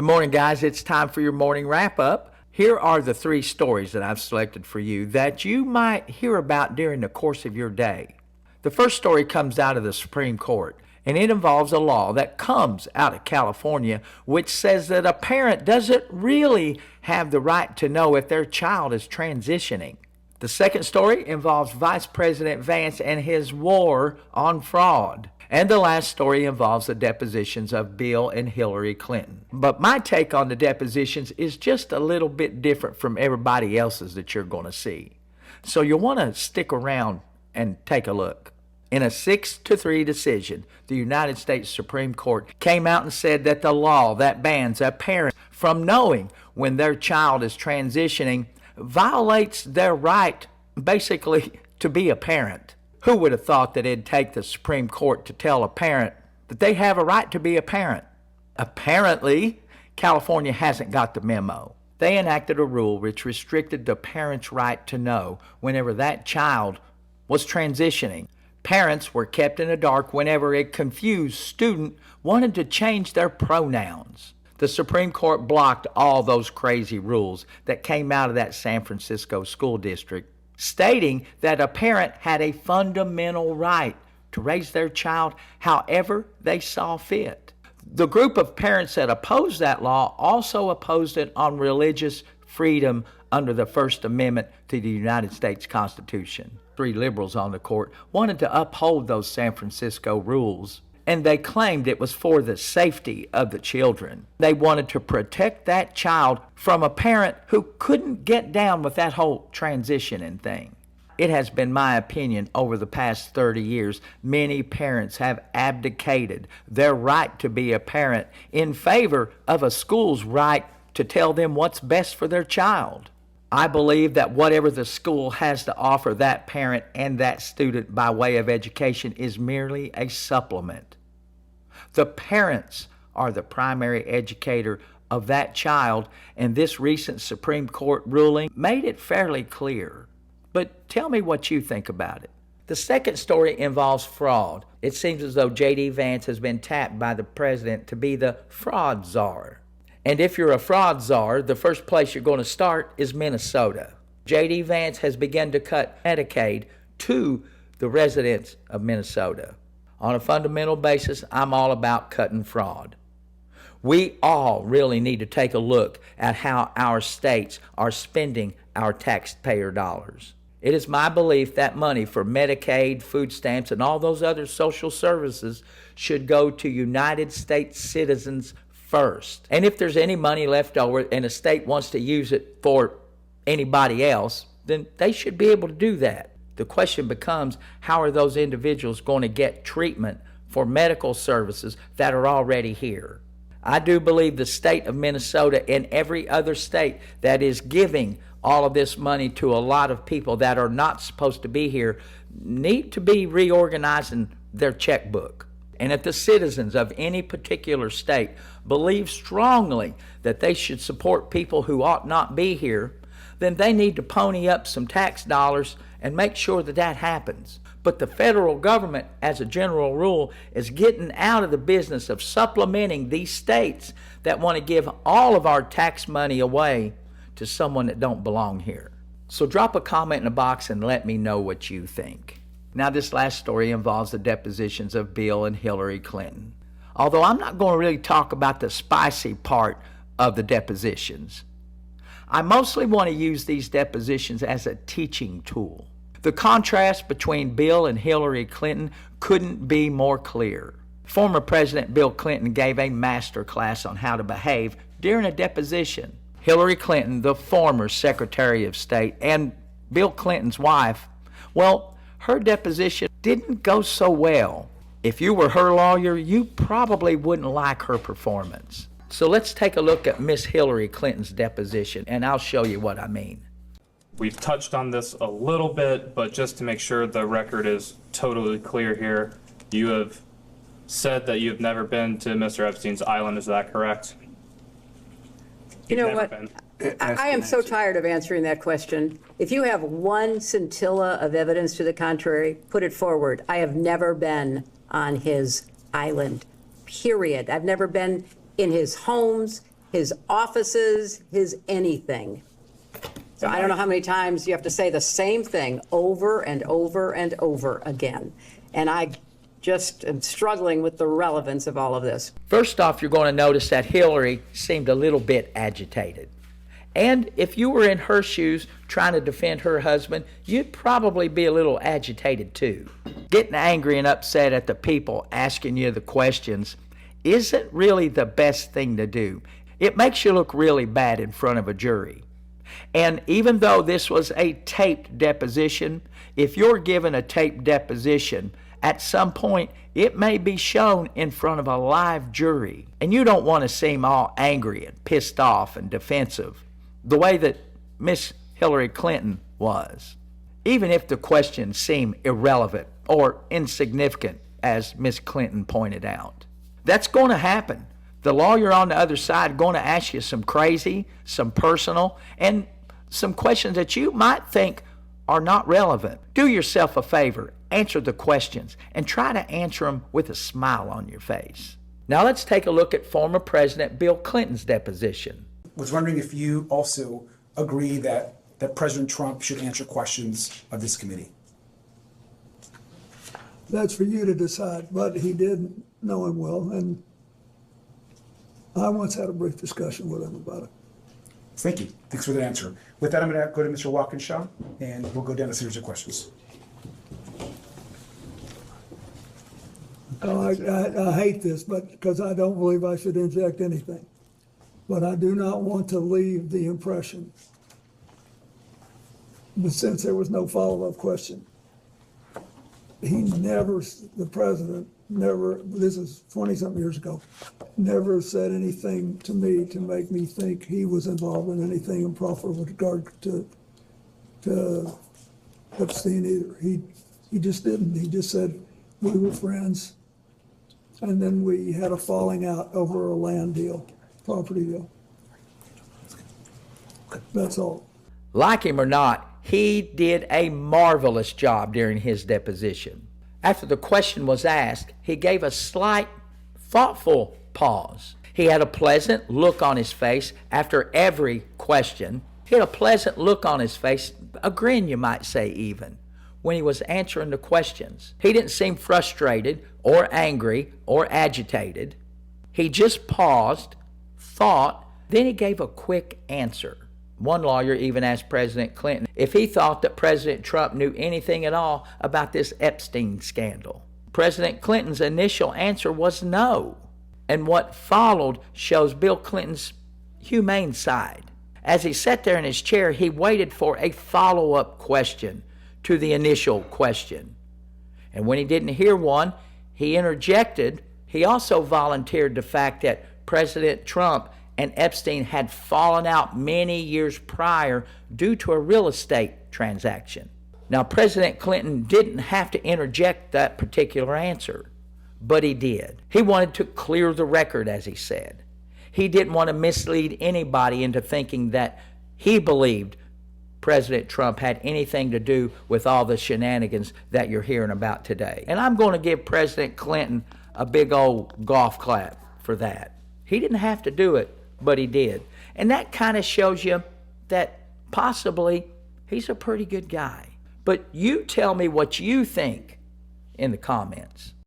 Good morning, guys. It's time for your morning wrap-up. Here are the 3 stories that I've selected for you that you might hear about during the course of your day. The first story comes out of the Supreme Court, and it involves a law that comes out of California which says that a parent doesn't really have the right to know if their child is transitioning. The second story involves Vice President Vance and his war on fraud. And the last story involves the depositions of Bill and Hillary Clinton. But my take on the depositions is just a little bit different from everybody else's that you're going to see. So you'll want to stick around and take a look. In a 6-3 decision, the United States Supreme Court came out and said that the law that bans a parent from knowing when their child is transitioning violates their right, basically, to be a parent. Who would have thought that it'd take the Supreme Court to tell a parent that they have a right to be a parent? Apparently, California hasn't got the memo. They enacted a rule which restricted the parent's right to know whenever that child was transitioning. Parents were kept in the dark whenever a confused student wanted to change their pronouns. The Supreme Court blocked all those crazy rules that came out of that San Francisco school district, stating that a parent had a fundamental right to raise their child however they saw fit. The group of parents that opposed that law also opposed it on religious freedom under the First Amendment to the United States Constitution. 3 liberals on the court wanted to uphold those San Francisco rules, and they claimed it was for the safety of the children. They wanted to protect that child from a parent who couldn't get down with that whole transitioning thing. It has been my opinion over the past 30 years, many parents have abdicated their right to be a parent in favor of a school's right to tell them what's best for their child. I believe that whatever the school has to offer that parent and that student by way of education is merely a supplement. The parents are the primary educator of that child, and this recent Supreme Court ruling made it fairly clear. But tell me what you think about it. The second story involves fraud. It seems as though J.D. Vance has been tapped by the president to be the fraud czar. And if you're a fraud czar, the first place you're going to start is Minnesota. J.D. Vance has begun to cut Medicaid to the residents of Minnesota. On a fundamental basis, I'm all about cutting fraud. We all really need to take a look at how our states are spending our taxpayer dollars. It is my belief that money for Medicaid, food stamps, and all those other social services should go to United States citizens first. And if there's any money left over and a state wants to use it for anybody else, then they should be able to do that. The question becomes, how are those individuals going to get treatment for medical services that are already here? I do believe the state of Minnesota and every other state that is giving all of this money to a lot of people that are not supposed to be here need to be reorganizing their checkbook. And if the citizens of any particular state believe strongly that they should support people who ought not be here, then they need to pony up some tax dollars and make sure that that happens. But the federal government, as a general rule, is getting out of the business of supplementing these states that want to give all of our tax money away to someone that don't belong here. So drop a comment in the box and let me know what you think. Now, this last story involves the depositions of Bill and Hillary Clinton. Although I'm not going to really talk about the spicy part of the depositions, I mostly want to use these depositions as a teaching tool. The contrast between Bill and Hillary Clinton couldn't be more clear. Former President Bill Clinton gave a master class on how to behave during a deposition. Hillary Clinton, the former Secretary of State, and Bill Clinton's wife, well, her deposition didn't go so well. If you were her lawyer, you probably wouldn't like her performance. So let's take a look at Miss Hillary Clinton's deposition, and I'll show you what I mean. We've touched on this a little bit, but just to make sure the record is totally clear here, you have said that you've never been to Mr. Epstein's island. Is that correct? You know what? I am so tired of answering that question. If you have one scintilla of evidence to the contrary, put it forward. I have never been on his island, period. I've never been in his homes, his offices, his anything. So I don't know how many times you have to say the same thing over and over and over again. And I just am struggling with the relevance of all of this. First off, you're going to notice that Hillary seemed a little bit agitated. And if you were in her shoes trying to defend her husband, you'd probably be a little agitated too. Getting angry and upset at the people asking you the questions isn't really the best thing to do. It makes you look really bad in front of a jury. And even though this was a taped deposition, if you're given a taped deposition, at some point it may be shown in front of a live jury. And you don't want to seem all angry and pissed off and defensive, the way that Miss Hillary Clinton was. Even if the questions seem irrelevant or insignificant, as Miss Clinton pointed out. That's going to happen. The lawyer on the other side is going to ask you some crazy, some personal, and some questions that you might think are not relevant. Do yourself a favor, answer the questions, and try to answer them with a smile on your face. Now let's take a look at former President Bill Clinton's deposition. I was wondering if you also agree that President Trump should answer questions of this committee. That's for you to decide, but he did know him well, and I once had a brief discussion with him about it. Thank you. Thanks for the answer. With that, I'm going to go to Mr. Walkinshaw, and we'll go down a series of questions. I hate this, but because I don't believe I should inject anything. But I do not want to leave the impression, but since there was no follow-up question, the president never, this is 20-something years ago, never said anything to me to make me think he was involved in anything improper with regard to Epstein either. He just didn't. He just said we were friends, and then we had a falling out over a land deal, property deal. That's all. Like him or not, he did a marvelous job during his deposition. After the question was asked, he gave a slight, thoughtful pause. He had a pleasant look on his face after every question. He had a pleasant look on his face, a grin you might say even, when he was answering the questions. He didn't seem frustrated or angry or agitated. He just paused, thought, then he gave a quick answer. One lawyer even asked President Clinton if he thought that President Trump knew anything at all about this Epstein scandal. President Clinton's initial answer was no. And what followed shows Bill Clinton's humane side. As he sat there in his chair, he waited for a follow-up question to the initial question. And when he didn't hear one, he interjected. He also volunteered the fact that President Trump and Epstein had fallen out many years prior due to a real estate transaction. Now, President Clinton didn't have to interject that particular answer, but he did. He wanted to clear the record, as he said. He didn't want to mislead anybody into thinking that he believed President Trump had anything to do with all the shenanigans that you're hearing about today. And I'm going to give President Clinton a big old golf clap for that. He didn't have to do it, but he did. And that kind of shows you that possibly he's a pretty good guy. But you tell me what you think in the comments.